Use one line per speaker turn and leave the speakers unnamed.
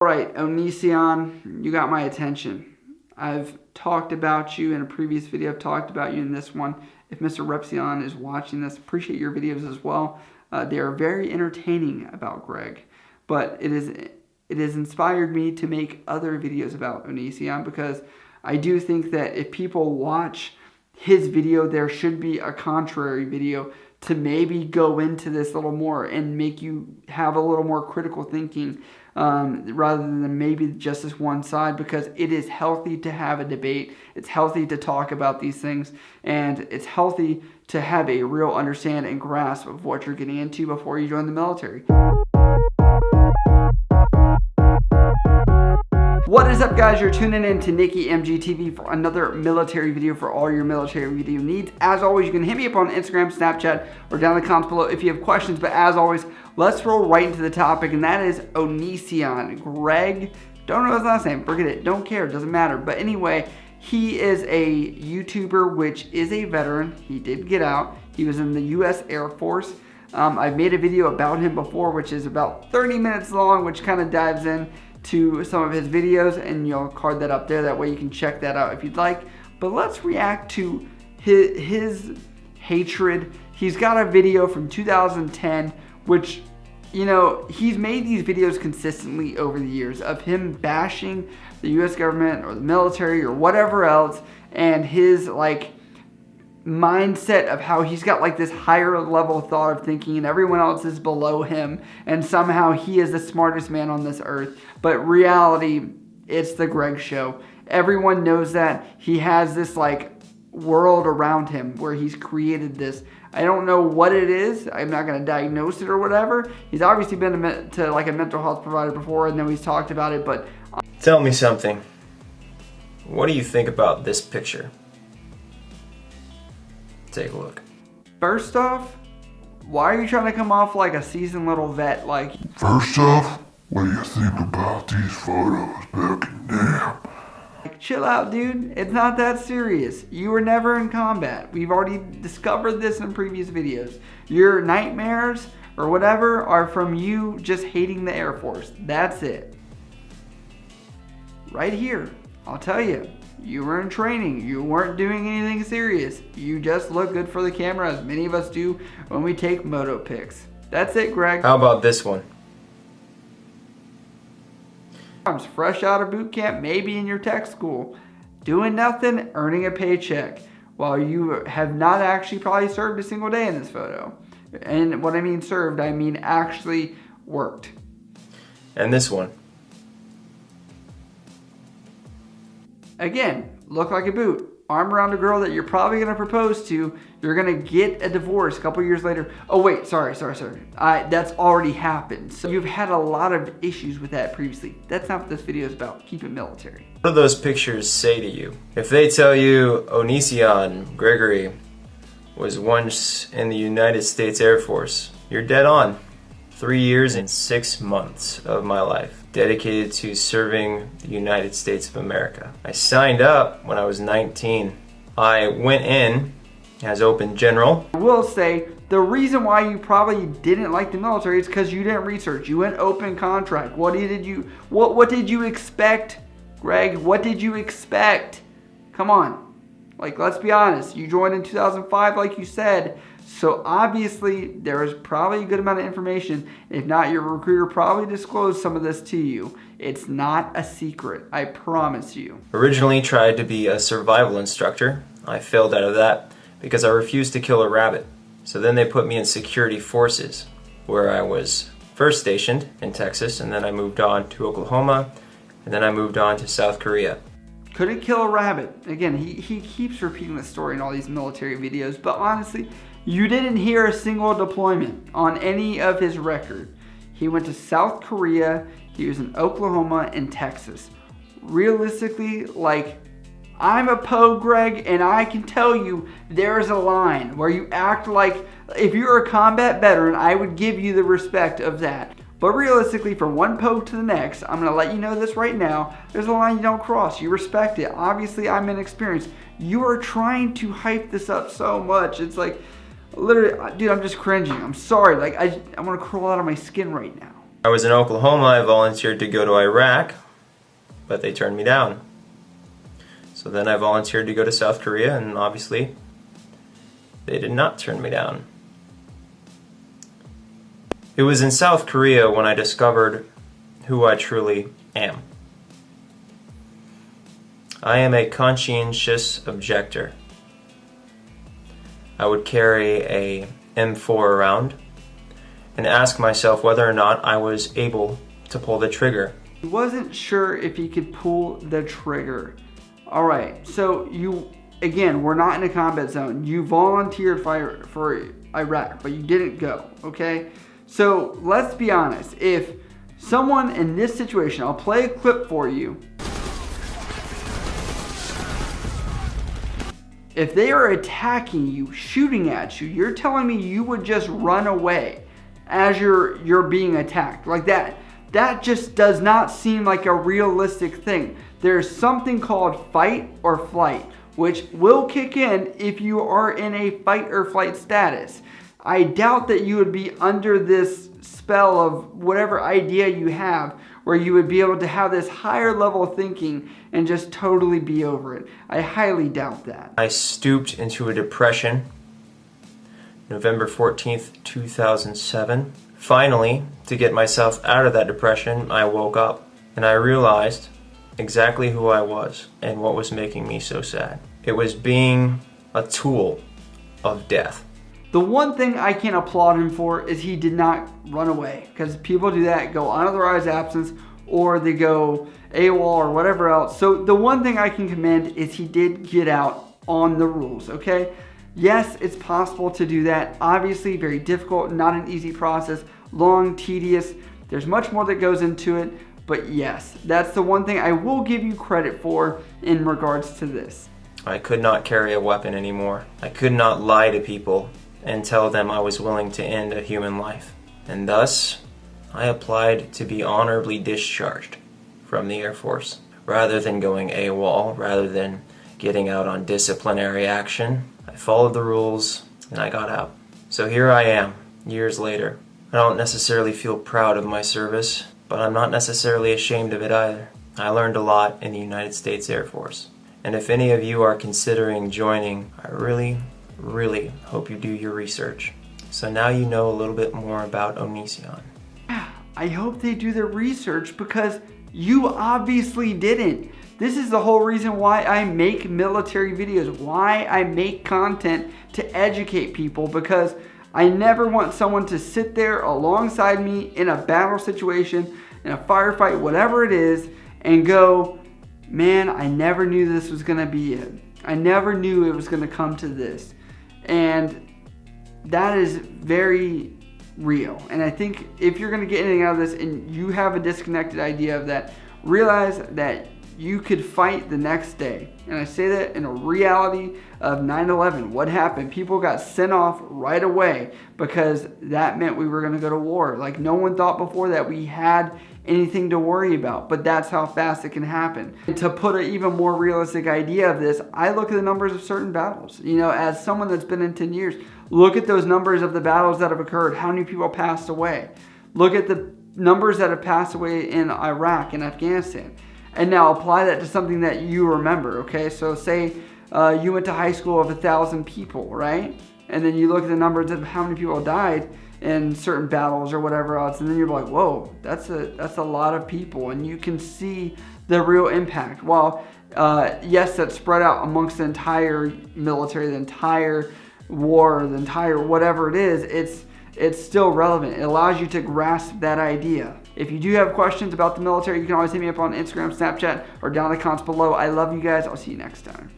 Alright, Onision, you got my attention. I've talked about you in a previous video. I've talked about you in this one. If Mr. Repsion is watching this, appreciate your videos as well. They are very entertaining about Greg. But it has inspired me to make other videos about Onision because I do think that if people watch his video, there should be a contrary video to maybe go into this a little more and make you have a little more critical thinking rather than maybe just this one side, because it is healthy to have a debate. It's healthy to talk about these things, and it's healthy to have a real understanding and grasp of what you're getting into before you join the military. What is up, guys? You're tuning in to Nikki MGTV for another military video for all your military video needs. As always, you can hit me up on Instagram, Snapchat, or down in the comments below if you have questions. But as always, let's roll right into the topic, and that is Onision. Greg, don't know his last name, forget it, don't care, doesn't matter. But anyway, he is a YouTuber, which is a veteran. He did get out. He was in the US Air Force. I've made a video about him before, which is about 30 minutes long, which kind of dives in to some of his videos, and you'll card that up there. That way you can check that out if you'd like. But let's react to his hatred. He's got a video from 2010, which, you know, he's made these videos consistently over the years of him bashing the US government or the military or whatever else, and his like mindset of how he's got like this higher level thought of thinking and everyone else is below him and somehow he is the smartest man on this earth. But reality, it's the Greg show. Everyone knows that. He has this like world around him where he's created this. I don't know what it is. I'm not going to diagnose it or whatever. He's obviously been to like a mental health provider before, and then we've talked about it. But
tell me something. What do you think about this picture? Take a look.
First off, why are you trying to come off like a seasoned little vet? Like,
first off, what do you think about these photos back in there?
Like, chill out, dude. It's not that serious. You were never in combat. We've already discovered this in previous videos. Your nightmares or whatever are from you just hating the Air Force. That's it. Right here, I'll tell you. You were in training. You weren't doing anything serious. You just look good for the camera, as many of us do when we take moto pics. That's it, Greg.
How about this one?
Fresh out of boot camp, maybe in your tech school, doing nothing, earning a paycheck, while you have not actually probably served a single day in this photo. And what I mean served, I mean actually worked.
And this one.
Again, look like a boot. Arm around a girl that you're probably going to propose to. You're going to get a divorce a couple years later. Oh wait, sorry. That's already happened. So you've had a lot of issues with that previously. That's not what this video is about. Keep it military.
What do those pictures say to you? If they tell you Onision Gregory was once in the United States Air Force, you're dead on. 3 years and 6 months of my life dedicated to serving the United States of America. I signed up when I was 19. I went in as open general.
I will say the reason why you probably didn't like the military is because you didn't research. You went open contract. What did you expect, Greg? What did you expect? Come on. Like, let's be honest. You joined in 2005 like you said. So obviously there is probably a good amount of information. If not, your recruiter probably disclosed some of this to you. It's not a secret, I promise you.
Originally tried to be a survival instructor. I failed out of that because I refused to kill a rabbit. So then they put me in security forces, where I was first stationed in Texas, and then I moved on to Oklahoma, and then I moved on to South Korea.
Couldn't kill a rabbit. Again, he keeps repeating the story in all these military videos, but honestly, you didn't hear a single deployment on any of his record. He went to South Korea, he was in Oklahoma and Texas. Realistically, like, I'm a Poe, Greg, and I can tell you there's a line where you act like, if you're a combat veteran, I would give you the respect of that. But realistically, from one Poe to the next, I'm going to let you know this right now, there's a line you don't cross. You respect it. Obviously, I'm inexperienced. You are trying to hype this up so much. It's like, literally, dude, I'm just cringing. I'm sorry. Like, I want to crawl out of my skin right now.
I was in Oklahoma, I volunteered to go to Iraq, but they turned me down. So then I volunteered to go to South Korea, and obviously they did not turn me down. It was in South Korea when I discovered who I truly am. I am a conscientious objector. I would carry a M4 around and ask myself whether or not I was able to pull the trigger.
He wasn't sure if he could pull the trigger. All right, so again, we're not in a combat zone. You volunteered for Iraq, but you didn't go, okay? So let's be honest. If someone in this situation, I'll play a clip for you. If they are attacking you, shooting at you, you're telling me you would just run away as you're being attacked like that. That just does not seem like a realistic thing. There's something called fight or flight, which will kick in if you are in a fight or flight status. I doubt that you would be under this spell of whatever idea you have where you would be able to have this higher level of thinking and just totally be over it. I highly doubt that.
I stooped into a depression, November 14th, 2007. Finally, to get myself out of that depression, I woke up and I realized exactly who I was and what was making me so sad. It was being a tool of death.
The one thing I can applaud him for is he did not run away, because people do that, go unauthorized absence, or they go AWOL or whatever else. So the one thing I can commend is he did get out on the rules, okay? Yes, it's possible to do that. Obviously, very difficult, not an easy process, long, tedious. There's much more that goes into it, but yes, that's the one thing I will give you credit for in regards to this.
I could not carry a weapon anymore. I could not lie to people and tell them I was willing to end a human life. And thus, I applied to be honorably discharged from the Air Force. Rather than going AWOL, rather than getting out on disciplinary action, I followed the rules and I got out. So here I am, years later. I don't necessarily feel proud of my service, but I'm not necessarily ashamed of it either. I learned a lot in the United States Air Force. And if any of you are considering joining, I really hope you do your research. So now you know a little bit more about onision.
I hope they do their research, because you obviously didn't. This is the whole reason why I make military videos, why I make content to educate people, because I never want someone to sit there alongside me in a battle situation, in a firefight, whatever it is, and go, man, I never knew this was gonna be it. I never knew it was gonna come to this. And that is very real. And I think if you're gonna get anything out of this and you have a disconnected idea of that, realize that you could fight the next day. And I say that in a reality of 9/11. What happened? People got sent off right away because that meant we were gonna go to war. Like, no one thought before that we had anything to worry about, but that's how fast it can happen. And to put an even more realistic idea of this, I look at the numbers of certain battles. You know, as someone that's been in 10 years, look at those numbers of the battles that have occurred, how many people passed away. Look at the numbers that have passed away in Iraq and Afghanistan. And now apply that to something that you remember, okay? So say you went to high school of 1,000 people, right? And then you look at the numbers of how many people died in certain battles or whatever else, and then you're like, whoa, that's a lot of people, and you can see the real impact. While yes, that's spread out amongst the entire military, the entire war, the entire whatever it is, it's still relevant. It allows you to grasp that idea. If you do have questions about the military, you can always hit me up on Instagram, Snapchat, or down in the comments below. I love you guys. I'll see you next time.